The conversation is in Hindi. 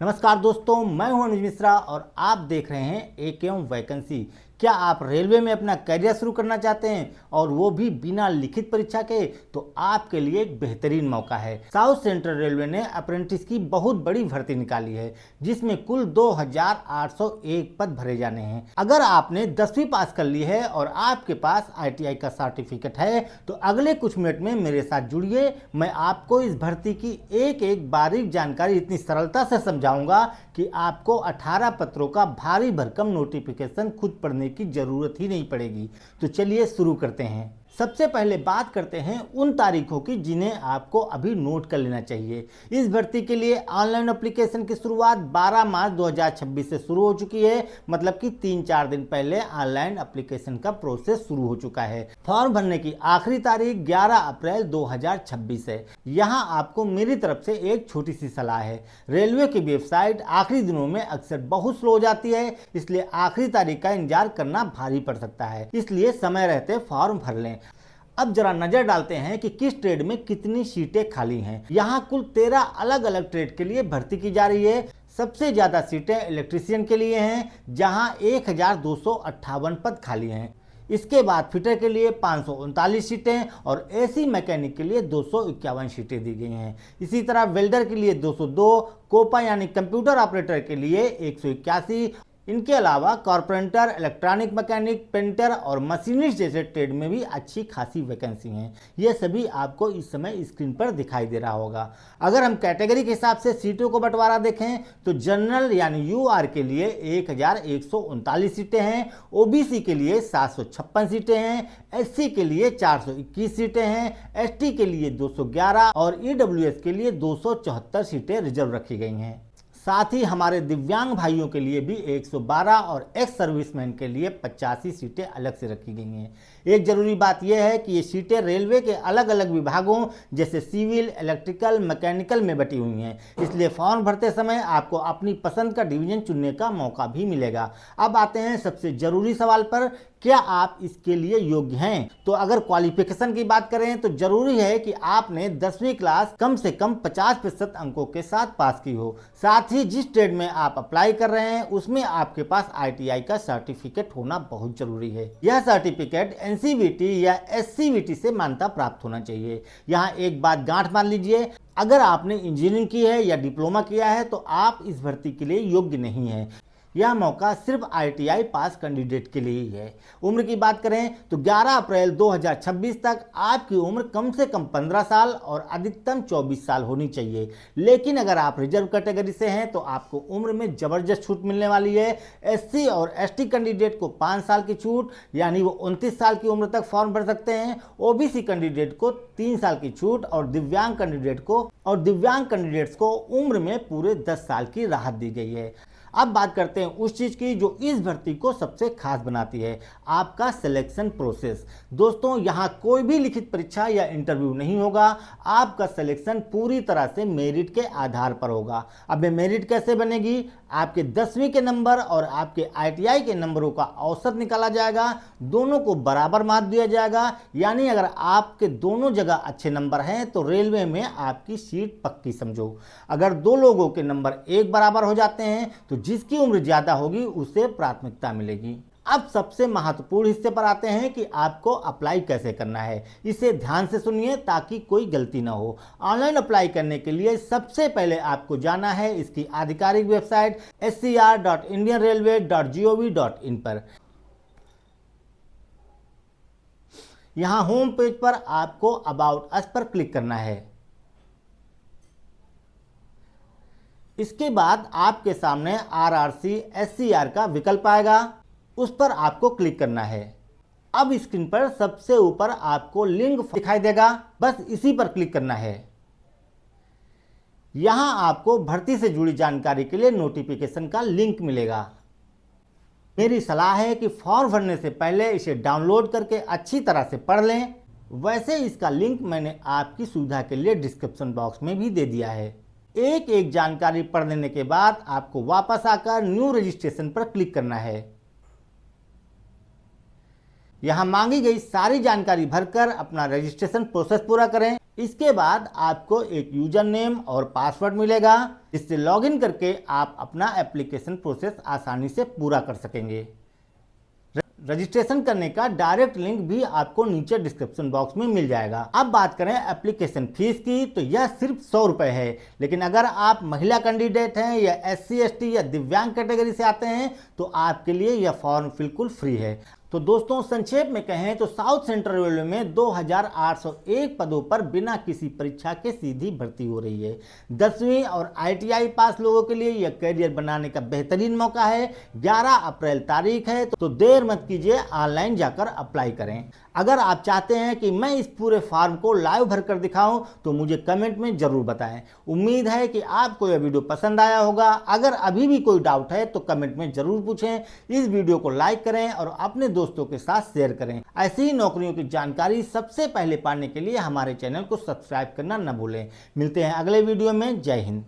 नमस्कार दोस्तों, मैं हूं अनुज मिश्रा और आप देख रहे हैं एक वैकेंसी। क्या आप रेलवे में अपना करियर शुरू करना चाहते हैं और वो भी बिना लिखित परीक्षा के? तो आपके लिए एक बेहतरीन मौका है। साउथ सेंट्रल रेलवे ने अप्रेंटिस की बहुत बड़ी भर्ती निकाली है, जिसमें कुल 2801 पद भरे जाने हैं। अगर आपने 10वीं पास कर ली है और आपके पास ITI का सर्टिफिकेट है तो अगले कुछ मिनट में मेरे साथ जुड़िए। मैं आपको इस भर्ती की एक एक बारीक जानकारी इतनी सरलता से समझाऊंगा कि आपको 18 पत्रों का भारी भरकम नोटिफिकेशन खुद पढ़ने की जरूरत ही नहीं पड़ेगी। तो चलिए शुरू करते हैं। सबसे पहले बात करते हैं उन तारीखों की जिन्हें आपको अभी नोट कर लेना चाहिए। इस भर्ती के लिए ऑनलाइन एप्लीकेशन की शुरुआत 12 मार्च 2026 से शुरू हो चुकी है। मतलब कि 3-4 दिन पहले ऑनलाइन एप्लीकेशन का प्रोसेस शुरू हो चुका है। फॉर्म भरने की आखिरी तारीख 11 अप्रैल 2026 है। यहाँ आपको मेरी तरफ से एक छोटी सी सलाह है। रेलवे की वेबसाइट आखिरी दिनों में अक्सर बहुत स्लो हो जाती है, इसलिए आखिरी तारीख का इंतजार करना भारी पड़ सकता है। इसलिए समय रहते फॉर्म भर लें। अब जरा नजर डालते हैं कि किस ट्रेड में कितनी सीटें खाली हैं। यहाँ कुल 13 अलग अलग ट्रेड के लिए भर्ती की जा रही है। सबसे ज्यादा सीटें इलेक्ट्रीशियन के लिए हैं, जहां 1258 पद खाली हैं। इसके बाद फिटर के लिए 539 सीटें और AC मैकेनिक के लिए 251 सीटें दी गई हैं। इसी तरह वेल्डर के लिए 202, कोपा यानी कंप्यूटर ऑपरेटर के लिए 181। इनके अलावा कारपेंटर, इलेक्ट्रॉनिक मैकेनिक, पेंटर और मशीनिस्ट जैसे ट्रेड में भी अच्छी खासी वैकेंसी हैं। ये सभी आपको इस समय स्क्रीन पर दिखाई दे रहा होगा। अगर हम कैटेगरी के हिसाब से सीटों को बंटवारा देखें तो जनरल यानी UR के लिए 1139 सीटें हैं, OBC के लिए 756 सीटें हैं, SC के लिए 421 सीटें हैं, ST के लिए 211 और EWS के लिए 274 सीटें रिजर्व रखी गई हैं। साथ ही हमारे दिव्यांग भाइयों के लिए भी 112 और एक्स सर्विसमैन के लिए 85 सीटें अलग से रखी गई हैं। एक जरूरी बात यह है कि ये सीटें रेलवे के अलग अलग विभागों जैसे सिविल, इलेक्ट्रिकल, मैकेनिकल में बटी हुई हैं। इसलिए फॉर्म भरते समय आपको अपनी पसंद का डिवीजन चुनने का मौका भी मिलेगा। अब आते हैं सबसे जरूरी सवाल पर, क्या आप इसके लिए योग्य हैं? तो अगर क्वालिफिकेशन की बात करें तो जरूरी है कि आपने 10वीं क्लास कम से कम 50% अंकों के साथ पास की हो। साथ ही जिस ट्रेड में आप अप्लाई कर रहे हैं उसमें आपके पास ITI का सर्टिफिकेट होना बहुत जरूरी है। यह सर्टिफिकेट NCVT या SCVT से मान्यता प्राप्त होना चाहिए। यहाँ एक बात गांठ बांध लीजिए, अगर आपने इंजीनियरिंग की है या डिप्लोमा किया है तो आप इस भर्ती के लिए योग्य नहीं है। यह मौका सिर्फ ITI पास कैंडिडेट के लिए ही है। उम्र की बात करें तो 11 अप्रैल 2026 तक आपकी उम्र कम से कम 15 साल और अधिकतम 24 साल होनी चाहिए। लेकिन अगर आप रिजर्व कैटेगरी से हैं तो आपको उम्र में जबरदस्त छूट मिलने वाली है। SC और ST कैंडिडेट को 5 साल की छूट, यानी वो 29 साल की उम्र तक फॉर्म भर सकते हैं। OBC कैंडिडेट को 3 साल की छूट और दिव्यांग कैंडिडेट्स को उम्र में पूरे 10 साल की राहत दी गई है। अब बात करते हैं उस चीज की जो इस भर्ती को सबसे खास बनाती है, आपका सिलेक्शन प्रोसेस। दोस्तों, यहाँ कोई भी लिखित परीक्षा या इंटरव्यू नहीं होगा। आपका सिलेक्शन पूरी तरह से मेरिट के आधार पर होगा। अब ये मेरिट कैसे बनेगी? आपके 10वीं के नंबर और आपके ITI के नंबरों का औसत निकाला जाएगा, दोनों को बराबर मार्क दिया जाएगा। यानी अगर आपके दोनों जगह अच्छे नंबर हैं तो रेलवे में आपकी सीट पक्की समझो। अगर दो लोगों के नंबर एक बराबर हो जाते हैं तो जिसकी उम्र ज्यादा होगी उसे प्राथमिकता मिलेगी। अब सबसे महत्वपूर्ण हिस्से पर आते हैं कि आपको अप्लाई कैसे करना है। इसे ध्यान से सुनिए ताकि कोई गलती ना हो। ऑनलाइन अप्लाई करने के लिए सबसे पहले आपको जाना है इसकी आधिकारिक वेबसाइट scr.indianrailway.gov.in पर। यहां होम पेज पर आपको अबाउट अस पर क्लिक करना है। इसके बाद आपके सामने RRC SCR का विकल्प आएगा, उस पर आपको क्लिक करना है। अब स्क्रीन पर सबसे ऊपर आपको लिंक दिखाई देगा, बस इसी पर क्लिक करना है। यहां आपको भर्ती से जुड़ी जानकारी के लिए नोटिफिकेशन का लिंक मिलेगा। मेरी सलाह है कि फॉर्म भरने से पहले इसे डाउनलोड करके अच्छी तरह से पढ़ लें। वैसे इसका लिंक मैंने आपकी सुविधा के लिए डिस्क्रिप्शन बॉक्स में भी दे दिया है। एक एक जानकारी पढ़ लेने के बाद आपको वापस आकर न्यू रजिस्ट्रेशन पर क्लिक करना है। यहां मांगी गई सारी जानकारी भरकर अपना रजिस्ट्रेशन प्रोसेस पूरा करें। इसके बाद आपको एक यूजर नेम और पासवर्ड मिलेगा, जिससे लॉगिन करके आप अपना एप्लीकेशन प्रोसेस आसानी से पूरा कर सकेंगे। रजिस्ट्रेशन करने का डायरेक्ट लिंक भी आपको नीचे डिस्क्रिप्शन बॉक्स में मिल जाएगा। अब बात करें एप्लीकेशन फीस की, तो यह सिर्फ 100 रुपये है। लेकिन अगर आप महिला कैंडिडेट हैं या SC ST या दिव्यांग कैटेगरी से आते हैं तो आपके लिए यह फॉर्म बिल्कुल फ्री है। तो दोस्तों, संक्षेप में कहें तो साउथ सेंट्रल रेलवे में 2801 पदों पर बिना किसी परीक्षा के सीधी भर्ती हो रही है। 10वीं और ITI पास लोगों के लिए यह करियर बनाने का बेहतरीन मौका है। 11 अप्रैल तारीख है, तो देर मत कीजिए, ऑनलाइन जाकर अप्लाई करें। अगर आप चाहते हैं कि मैं इस पूरे फॉर्म को लाइव भर कर दिखाऊं तो मुझे कमेंट में जरूर बताएं। उम्मीद है कि आपको यह वीडियो पसंद आया होगा। अगर अभी भी कोई डाउट है तो कमेंट में जरूर पूछें। इस वीडियो को लाइक करें और अपने दोस्तों के साथ शेयर करें। ऐसी ही नौकरियों की जानकारी सबसे पहले पाने के लिए हमारे चैनल को सब्सक्राइब करना न भूलें। मिलते हैं अगले वीडियो में। जय हिंद।